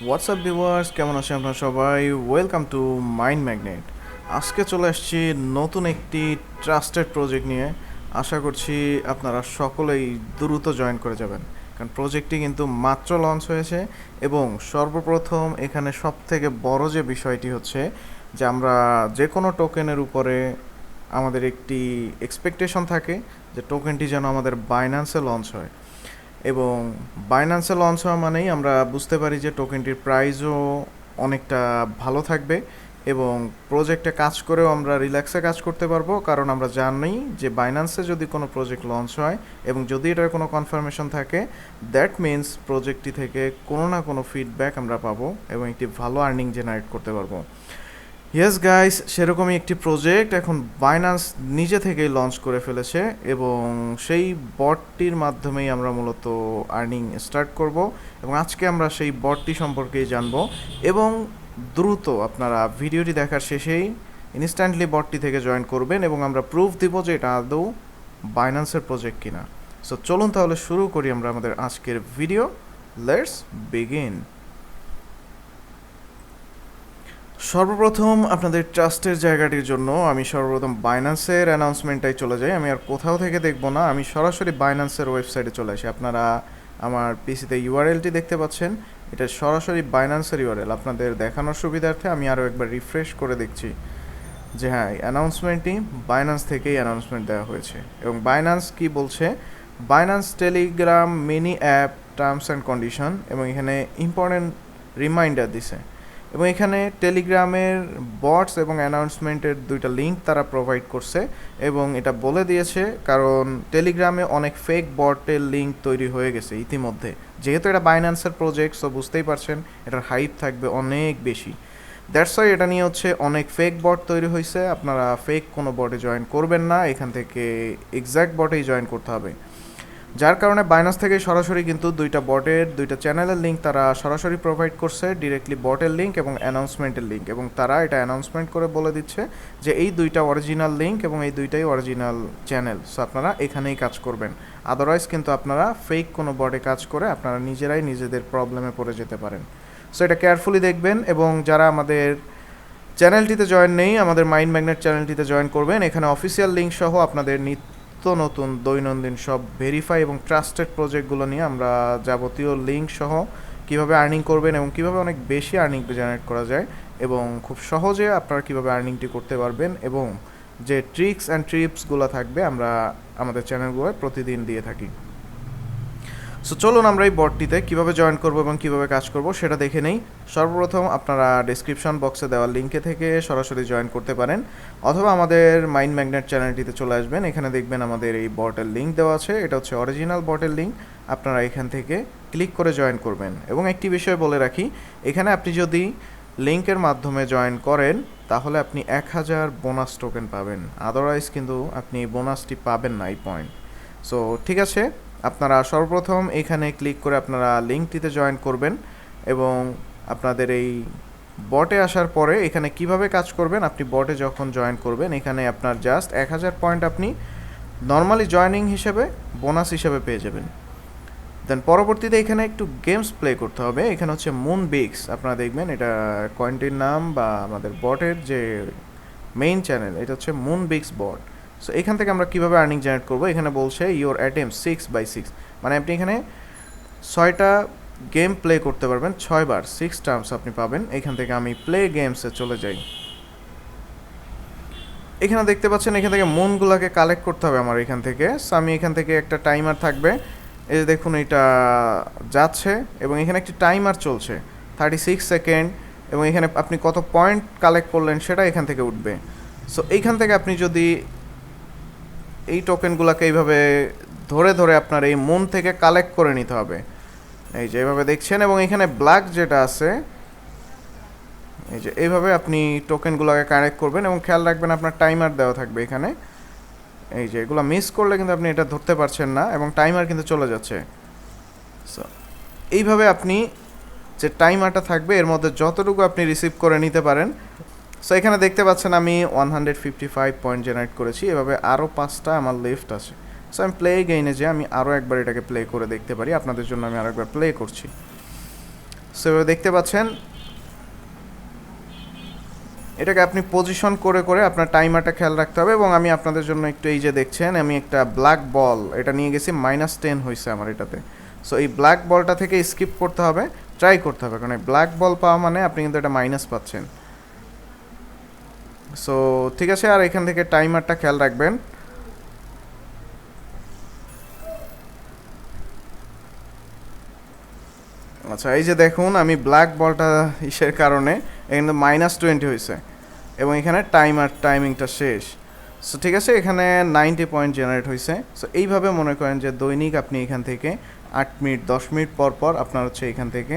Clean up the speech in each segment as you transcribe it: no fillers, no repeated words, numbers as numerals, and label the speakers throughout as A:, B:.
A: WhatsApp viewers, কেমন আছেন আপনারা সবাই? Welcome to mind magnet. আজকে চলে আসছি নতুন একটি ট্রাস্টেড প্রজেক্ট নিয়ে। আশা করছি আপনারা সকলেই দ্রুত জয়েন করে যাবেন, কারণ প্রজেক্টটি কিন্তু মাত্র লঞ্চ হয়েছে। এবং সর্বপ্রথম এখানে সবথেকে বড় যে বিষয়টি হচ্ছে যে আমরা যে কোনো টোকেনের উপরে আমাদের একটি এক্সপেকটেশন থাকে যে টোকেনটি যেন আমাদের বাইন্যান্সে লঞ্চ হয়। এবং বাইন্যান্সে লঞ্চ হওয়া মানেই আমরা বুঝতে পারি যে টোকেনটির প্রাইসও অনেকটা ভালো থাকবে এবং প্রজেক্টে কাজ করেও আমরা রিল্যাক্সে কাজ করতে পারবো, কারণ আমরা জানি যে বাইন্যান্সে যদি কোনো প্রজেক্ট লঞ্চ হয় এবং যদি এটার কোনো কনফার্মেশন থাকে, দ্যাট মিন্স প্রজেক্টটি থেকে কোনো না কোনো ফিডব্যাক আমরা পাবো এবং একটি ভালো আর্নিং জেনারেট করতে পারবো। ইয়েস গাইস, সেরকমই একটি প্রজেক্ট এখন বাইন্যান্স নিজে থেকেই লঞ্চ করে ফেলেছে এবং সেই বটটির মাধ্যমেই আমরা মূলত আর্নিং স্টার্ট করব। এবং আজকে আমরা সেই বটটি সম্পর্কেই জানবো এবং দ্রুত আপনারা ভিডিওটি দেখার শেষেই ইনস্ট্যান্টলি বটটি থেকে জয়েন করবেন এবং আমরা প্রুফ দিব যে এটা আদৌ বাইন্যান্সের প্রজেক্ট কিনা। সো চলুন তাহলে শুরু করি আমরা আমাদের আজকের ভিডিও। Let's begin. সর্বপ্রথম আপনাদের ট্রাস্টের জায়গাটির জন্য আমি সর্বপ্রথম বাইন্যান্সের অ্যানাউন্সমেন্টটাই চলে যাই। আমি আর কোথাও থেকে দেখব না, আমি সরাসরি বাইন্যান্সের ওয়েবসাইটে চলে আসি। আপনারা আমার পিসিতে ইউআরএলটি দেখতে পাচ্ছেন, এটা সরাসরি বাইন্যান্সের ইউআরএল। আপনাদের দেখানোর সুবিধার্থে আমি আরও একবার রিফ্রেশ করে দেখছি যে হ্যাঁ, অ্যানাউন্সমেন্টটি বাইন্যান্স থেকেই অ্যানাউন্সমেন্ট দেওয়া হয়েছে। এবং বাইন্যান্স কি বলছে, Binance Telegram mini app terms and condition, এবং এখানে ইম্পর্টেন্ট রিমাইন্ডার দিছে। এবং এখানে টেলিগ্রামের বটস এবং অ্যানাউন্সমেন্টের দুইটা লিঙ্ক তারা প্রোভাইড করছে এবং এটা বলে দিয়েছে, কারণ টেলিগ্রামে অনেক ফেক বটের লিঙ্ক তৈরি হয়ে গেছে ইতিমধ্যে। যেহেতু এটা বাইন্যান্সের প্রজেক্ট, সো বুঝতেই পারছেন এটার হাইপ থাকবে অনেক বেশি। দ্যাটস ওয়াই এটা নিয়ে হচ্ছে অনেক ফেক বট তৈরি হয়েছে। আপনারা ফেক কোনো বটে জয়েন করবেন না, এখান থেকে এক্স্যাক্ট বটেই জয়েন করতে হবে। যার কারণে বাইন্যান্স থেকে সরাসরি কিন্তু দুইটা চ্যানেলের লিঙ্ক তারা সরাসরি প্রোভাইড করছে, ডিরেক্টলি বটের লিঙ্ক এবং অ্যানাউন্সমেন্টের লিঙ্ক। এবং তারা এটা অ্যানাউন্সমেন্ট করে বলে দিচ্ছে যে এই দুইটা অরিজিনাল লিঙ্ক এবং এই দুইটাই অরিজিনাল চ্যানেল, সো আপনারা এখানেই কাজ করবেন। আদারওয়াইজ কিন্তু আপনারা ফেক কোনো বটে কাজ করে আপনারা নিজেরাই নিজেদের প্রবলেমে পড়ে যেতে পারেন। সো এটা কেয়ারফুলি দেখবেন। এবং যারা আমাদের চ্যানেলটিতে জয়েন নেই, আমাদের মাইন্ড ম্যাগনেট চ্যানেলটিতে জয়েন করবেন। এখানে অফিসিয়াল লিঙ্ক সহ আপনাদের নতুন দৈনন্দিন সব ভেরিফাই এবং ট্রাস্টেড প্রজেক্টগুলো নিয়ে আমরা যাবতীয় লিঙ্ক সহ কীভাবে আর্নিং করবেন এবং কীভাবে অনেক বেশি আর্নিং জেনারেট করা যায় এবং খুব সহজে আপনারা কীভাবে আর্নিংটি করতে পারবেন এবং যে ট্রিক্স অ্যান্ড টিপসগুলো থাকবে আমরা আমাদের চ্যানেলগুলোয় প্রতিদিন দিয়ে থাকি। সো চলুন আমরা এই বটটিতে কীভাবে জয়েন করব এবং কীভাবে কাজ করব সেটা দেখে নেই। সর্বপ্রথম আপনারা ডেসক্রিপশন বক্সে দেওয়া লিঙ্কে থেকে সরাসরি জয়েন করতে পারেন, অথবা আমাদের মাইন্ড ম্যাগনেট চ্যানেলটিতে চলে আসবেন। এখানে দেখবেন আমাদের এই বটের লিঙ্ক দেওয়া আছে, এটা হচ্ছে অরিজিনাল বটের লিঙ্ক। আপনারা এখান থেকে ক্লিক করে জয়েন করবেন। এবং একটি বিষয় বলে রাখি, এখানে আপনি যদি লিঙ্কের মাধ্যমে জয়েন করেন তাহলে আপনি 1000 বোনাস টোকেন পাবেন, আদারওয়াইজ কিন্তু আপনি এই বোনাসটি পাবেন না এই পয়েন্ট। সো ঠিক আছে, আপনারা সর্বপ্রথম এখানে ক্লিক করে আপনারা লিঙ্কটিতে জয়েন করবেন এবং আপনাদের এই বটে আসার পরে এখানে কিভাবে কাজ করবেন, আপনি বটে যখন জয়েন করবেন এখানে আপনার জাস্ট 1000 পয়েন্ট আপনি নর্মালি জয়েনিং হিসেবে বোনাস হিসেবে পেয়ে যাবেন। দেন পরবর্তীতে এখানে একটু গেমস প্লে করতে হবে। এখানে হচ্ছে মুন বিক্স, আপনারা দেখবেন এটা কয়েনটির নাম বা আমাদের বটের যে মেইন চ্যানেল, এটা হচ্ছে মুন বিক্স বট। সো এখান থেকে আমরা কীভাবে আর্নিং জেনারেট করবো, এখানে বলছে ইওর অ্যাটেম 6/6, মানে আপনি এখানে 6টা গেম প্লে করতে পারবেন, 6বার 6 টার্মস আপনি পাবেন। এখান থেকে আমি প্লে গেমসে চলে যাই। এখানে দেখতে পাচ্ছেন এখান থেকে মুনগুলোকে কালেক্ট করতে হবে আমার এখান থেকে। সো আমি এখান থেকে একটা টাইমার থাকবে, এই যে দেখুন এটা যাচ্ছে এবং এখানে একটি টাইমার চলছে 36 সেকেন্ড, এবং এখানে আপনি কত পয়েন্ট কালেক্ট করলেন সেটা এখান থেকে উঠবে। সো এইখান থেকে আপনি যদি এই টোকেনগুলোকে এইভাবে ধরে ধরে আপনার এই মুন থেকে কালেক্ট করে নিতে হবে, এই যে এইভাবে দেখছেন। এবং এখানে ব্ল্যাক যেটা আছে, এই যে এইভাবে আপনি টোকেনগুলোকে কালেক্ট করবেন এবং খেয়াল রাখবেন আপনার টাইমার দেওয়া থাকবে এখানে। এই যে এগুলো মিস করলে কিন্তু আপনি এটা ধরতে পারছেন না এবং টাইমার কিন্তু চলে যাচ্ছে। সো এইভাবে আপনি যে টাইমারটা থাকবে এর মধ্যে যতটুকু আপনি রিসিভ করে নিতে পারেন। সো এখানে দেখতে পাচ্ছেন আমি 155 পয়েন্ট জেনারেট করেছি, এভাবে আরও 5টা আমার লেফট আছে। সো আমি প্লে গেইনে যে আমি আরও একবার এটাকে প্লে করে দেখতে পারি, আপনাদের জন্য আমি আরও একবার প্লে করছি। সো দেখতে পাচ্ছেন এটাকে আপনি পজিশন করে করে আপনার টাইমারটা খেয়াল রাখতে হবে। এবং আমি আপনাদের জন্য একটু এই যে দেখছেন আমি একটা ব্ল্যাক বল এটা নিয়ে গেছি, -10 হয়েছে আমার এটাতে। সো এই ব্ল্যাক বলটা থেকে স্কিপ করতে হবে, ট্রাই করতে হবে, কারণ এই ব্ল্যাক বল পাওয়া মানে আপনি কিন্তু এটা মাইনাস পাচ্ছেন। সো ঠিক আছে, আর এখান থেকে টাইমারটা খেয়াল রাখবেন। আচ্ছা এই যে দেখুন আমি ব্ল্যাক বলটা ইসের কারণে এখানে -20 হয়েছে এবং এখানে টাইমিংটা শেষ। সো ঠিক আছে, এখানে 90 পয়েন্ট জেনারেট হয়েছে। সো এইভাবে মনে করেন যে দৈনিক আপনি এখান থেকে 8 মিনিট 10 মিনিট পর পর আপনার হচ্ছে এখান থেকে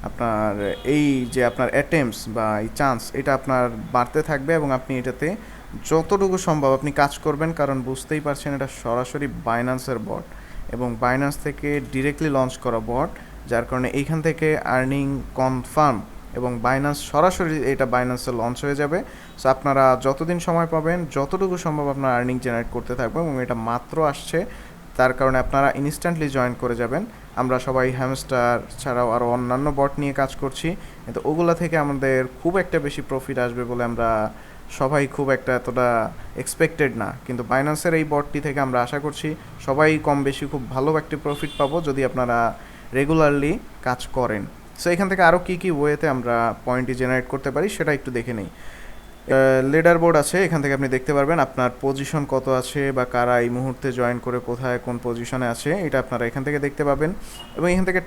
A: আপনার এই যে আপনার অ্যাটেম্পটস বা এই চান্স এটা আপনার বাড়তে থাকবে এবং আপনি এটাতে যতটুকু সম্ভব আপনি কাজ করবেন, কারণ বুঝতেই পারছেন এটা সরাসরি বাইন্যান্সের বট এবং বাইন্যান্স থেকে ডিরেক্টলি লঞ্চ করা বট, যার কারণে এইখান থেকে আর্নিং কনফার্ম এবং বাইন্যান্স সরাসরি এটা বাইন্যান্সে লঞ্চ হয়ে যাবে। সো আপনারা যতদিন সময় পাবেন যতটুকু সম্ভব আপনার আর্নিং জেনারেট করতে থাকবেন এবং এটা মাত্র আসছে, তার কারণে আপনারা ইনস্ট্যান্টলি জয়েন করে যাবেন। আমরা সবাই হ্যামস্টার ছাড়াও আরও অন্যান্য বট নিয়ে কাজ করছি, কিন্তু ওগুলা থেকে আমাদের খুব একটা বেশি প্রফিট আসবে বলে আমরা সবাই খুব একটা এতটা এক্সপেক্টেড না, কিন্তু বাইন্যান্সের এই বটটি থেকে আমরা আশা করছি সবাই কম বেশি খুব ভালো একটি প্রফিট পাবো যদি আপনারা রেগুলারলি কাজ করেন। সো এখান থেকে আরও কী কী ওয়েতে আমরা পয়েন্টটি জেনারেট করতে পারি সেটা একটু দেখে নিই। লিডার বোর্ড আছে, এখান থেকে আপনি দেখতে পারবেন আপনার পজিশন কত আছে বা কারা এই মুহূর্তে জয়েন করে কোথায় কোন পজিশনে আছে, এটা আপনারা এখান থেকে দেখতে পাবেন। এবং এখান থেকে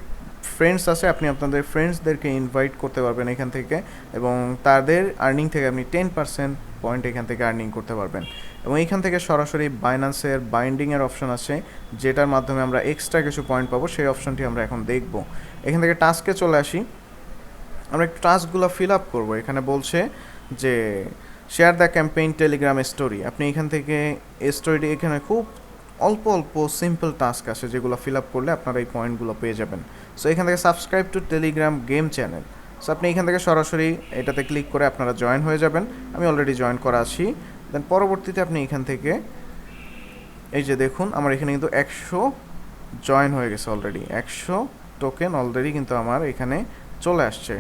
A: ফ্রেন্ডস আছে, আপনি আপনাদের ফ্রেন্ডসদেরকে ইনভাইট করতে পারবেন এখান থেকে এবং তাদের আর্নিং থেকে আপনি 10% পয়েন্ট এখান থেকে আর্নিং করতে পারবেন। এবং এইখান থেকে সরাসরি বাইন্যান্সের বাইন্ডিংয়ের অপশন আছে, যেটার মাধ্যমে আমরা এক্সট্রা কিছু পয়েন্ট পাবো, সেই অপশনটি আমরা এখন দেখব। এখান থেকে টাস্কে চলে আসি, আমরা একটু টাস্কগুলো ফিল আপ করবো। এখানে বলছে যে share the campaign Telegram story, আপনি এখান থেকে স্টোরিটি এখানে খুব অল্প অল্প সিম্পল টাস্ক আছে যেগুলো ফিল আপ করলে আপনারা এই পয়েন্টগুলো পেয়ে যাবেন। সো এখান থেকে subscribe to Telegram game channel, so আপনি এখান থেকে সরাসরি এটাতে ক্লিক করে আপনারা জয়েন হয়ে যাবেন। আমি অলরেডি জয়েন করা আছি। দেন পরবর্তীতে আপনি এখান থেকে এই যে দেখুন আমার এখানে কিন্তু 100 জয়েন হয়ে গেছে অলরেডি, 100 টোকেন অলরেডি কিন্তু আমার এখানে চলে আসছে।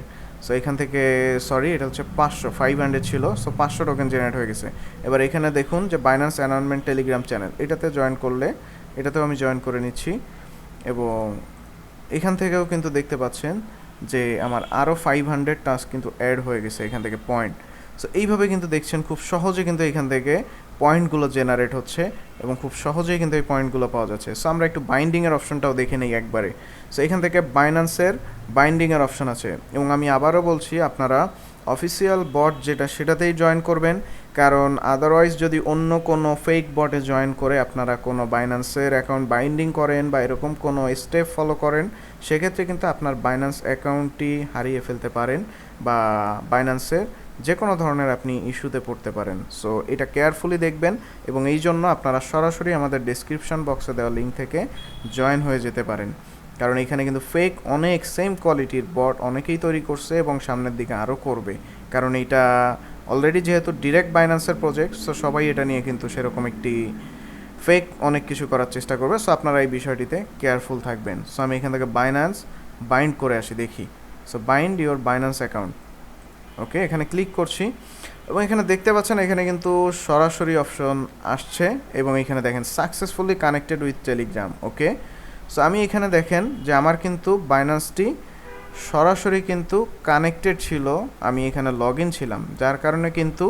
A: সো এখান থেকে সরি এটা হচ্ছে 500 ছিল, সো 500 টোকেন জেনারেট হয়ে গেছে। এবার এখানে দেখুন যে বাইন্যান্স অ্যানাউন্সমেন্ট টেলিগ্রাম চ্যানেল, এটাতে জয়েন করলে এটাতেও আমি জয়েন করে নিচ্ছি এবং এখান থেকেও কিন্তু দেখতে পাচ্ছেন যে আমার আরও 500 টাস্ক কিন্তু অ্যাড হয়ে গেছে এখান থেকে পয়েন্ট। সো এইভাবে কিন্তু দেখছেন খুব সহজে কিন্তু এখান থেকে পয়েন্টগুলো জেনারেট হচ্ছে এবং খুব সহজেই কিন্তু এই পয়েন্টগুলো পাওয়া যাচ্ছে। সো আমরা একটু বাইন্ডিংয়ের অপশনটাও দেখে নিই একবারে। সো এখান থেকে বাইন্যান্সের বাইন্ডিংয়ের অপশন আছে এবং আমি আবারও বলছি আপনারা অফিসিয়াল বট যেটা সেটাতেই জয়েন করবেন, কারণ আদারওয়াইজ যদি অন্য কোনো ফেক বটে জয়েন করে আপনারা কোনো বাইন্যান্সের অ্যাকাউন্ট বাইন্ডিং করেন বা এরকম কোনো স্টেপ ফলো করেন, সেক্ষেত্রে কিন্তু আপনার বাইন্যান্স অ্যাকাউন্টটি হারিয়ে ফেলতে পারেন বা বাইন্যান্সের যে কোনো ধরনের আপনি ইস্যুতে পড়তে পারেন। সো এটা কেয়ারফুলি দেখবেন এবং এই জন্য আপনারা সরাসরি আমাদের ডেসক্রিপশন বক্সে দেওয়া লিঙ্ক থেকে জয়েন হয়ে যেতে পারেন, কারণ এখানে কিন্তু ফেক অনেক সেম কোয়ালিটির বট অনেকেই তৈরি করছে এবং সামনের দিকে আরও করবে, কারণ এটা অলরেডি যেহেতু ডিরেক্ট বাইন্যান্সের প্রজেক্ট, সো সবাই এটা নিয়ে কিন্তু সেরকম একটি ফেক অনেক কিছু করার চেষ্টা করবে। সো আপনারা এই বিষয়টিতে কেয়ারফুল থাকবেন। সো আমি এখান থেকে বাইন্যান্স বাইন্ড করে আসি, দেখি। So bind your Binance account, okay এখানে ক্লিক করছি এবং এখানে দেখতে পাচ্ছেন এখানে কিন্তু সরাসরি অপশন আসছে এবং এখানে দেখেন successfully connected with Telegram. Okay, so আমি এখানে দেখেন যে আমার কিন্তু বাইন্যান্সটি সরাসরি কিন্তু কানেক্টেড ছিল, আমি এখানে লগ ইন ছিলাম, যার কারণে কিন্তু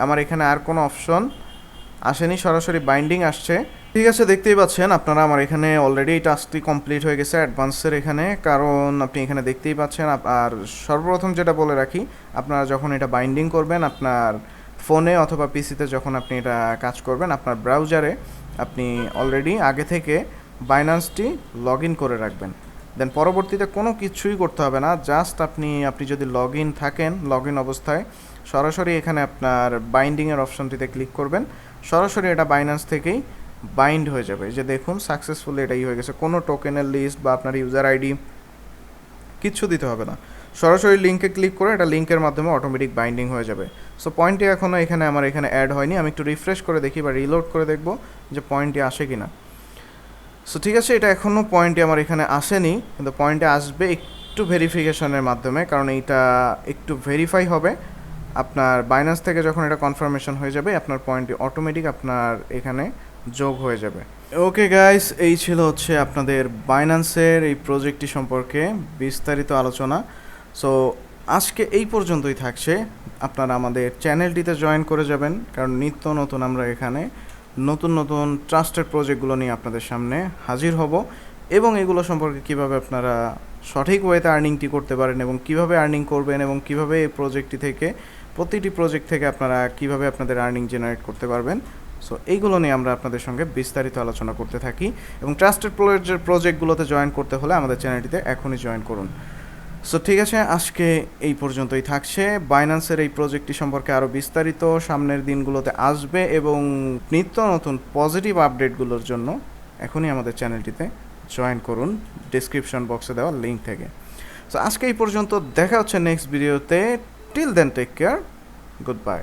A: আমার এখানে আর কোনো অপশন আসেনি, সরাসরি বাইন্ডিং আসছে। ঠিক আছে, দেখতেই পাচ্ছেন আপনারা আমার এখানে অলরেডি টাস্কটি কমপ্লিট হয়ে গেছে অ্যাডভান্সের এখানে, কারণ আপনি এখানে দেখতেই পাচ্ছেন। আর সর্বপ্রথম যেটা বলে রাখি, আপনারা যখন এটা বাইন্ডিং করবেন আপনার ফোনে অথবা পিসিতে, যখন আপনি এটা কাজ করবেন আপনার ব্রাউজারে আপনি অলরেডি আগে থেকে বাইন্যান্সটি লগ ইন করে রাখবেন। দেন পরবর্তীতে কোনো কিছুই করতে হবে না, জাস্ট আপনি যদি লগ ইন থাকেন, লগ ইন অবস্থায় সরাসরি এখানে আপনার বাইন্ডিংয়ের অপশনটিতে ক্লিক করবেন, সরাসরি এটা বাইন্যান্স থেকেই বাইন্ড হয়ে যাবে। এই যে দেখুন সাকসেসফুলি এটাই হয়ে গেছে, কোনো টোকেনের লিস্ট বা আপনার ইউজার আইডি কিচ্ছু দিতে হবে না, সরাসরি লিঙ্কে ক্লিক করে এটা লিঙ্কের মাধ্যমে অটোমেটিক বাইন্ডিং হয়ে যাবে। সো পয়েন্টটি এখনও এখানে আমার এখানে অ্যাড হয়নি, আমি একটু রিফ্রেশ করে দেখি বা রিলোড করে দেখব যে পয়েন্টটি আসে কি না। সো ঠিক আছে, এটা এখনও পয়েন্টটি আমার এখানে আসেনি, কিন্তু পয়েন্টে আসবে একটু ভেরিফিকেশনের মাধ্যমে, কারণ এইটা একটু ভেরিফাই হবে। আপনার বাইন্যান্স থেকে যখন এটা কনফার্মেশন হয়ে যাবে, আপনার পয়েন্টটি অটোমেটিক আপনার এখানে যোগ হয়ে যাবে। ওকে গাইস, এই ছিল হচ্ছে আপনাদের বাইন্যান্সের এই প্রজেক্টটি সম্পর্কে বিস্তারিত আলোচনা। সো আজকে এই পর্যন্তই থাকছে। আপনারা আমাদের চ্যানেলটিতে জয়েন করে যাবেন, কারণ নিত্য নতুন আমরা এখানে নতুন নতুন ট্রাস্টেড প্রজেক্টগুলো নিয়ে আপনাদের সামনে হাজির হব, এবং এগুলো সম্পর্কে কিভাবে আপনারা সঠিক ওয়েতে আর্নিংটি করতে পারেন এবং কিভাবে আর্নিং করবেন এবং কিভাবে এই প্রজেক্টটি থেকে প্রতিটি প্রজেক্ট থেকে আপনারা কিভাবে আপনাদের আর্নিং জেনারেট করতে পারবেন। সো এইগুলো নিয়ে আমরা আপনাদের সঙ্গে বিস্তারিত আলোচনা করতে থাকি, এবং ট্রাস্টেড প্রজেক্টগুলোতে জয়েন করতে হলে আমাদের চ্যানেলটিতে এখনই জয়েন করুন। সো ঠিক আছে, আজকে এই পর্যন্তই থাকছে। বাইন্যান্সের এই প্রজেক্টটি সম্পর্কে আরও বিস্তারিত সামনের দিনগুলোতে আসবে, এবং নিত্য নতুন পজিটিভ আপডেটগুলোর জন্য এখনই আমাদের চ্যানেলটিতে জয়েন করুন ডিসক্রিপশন বক্সে দেওয়া লিঙ্ক থেকে। সো আজকে এই পর্যন্ত, দেখা হচ্ছে নেক্সট ভিডিওতে। Till then take care, good by.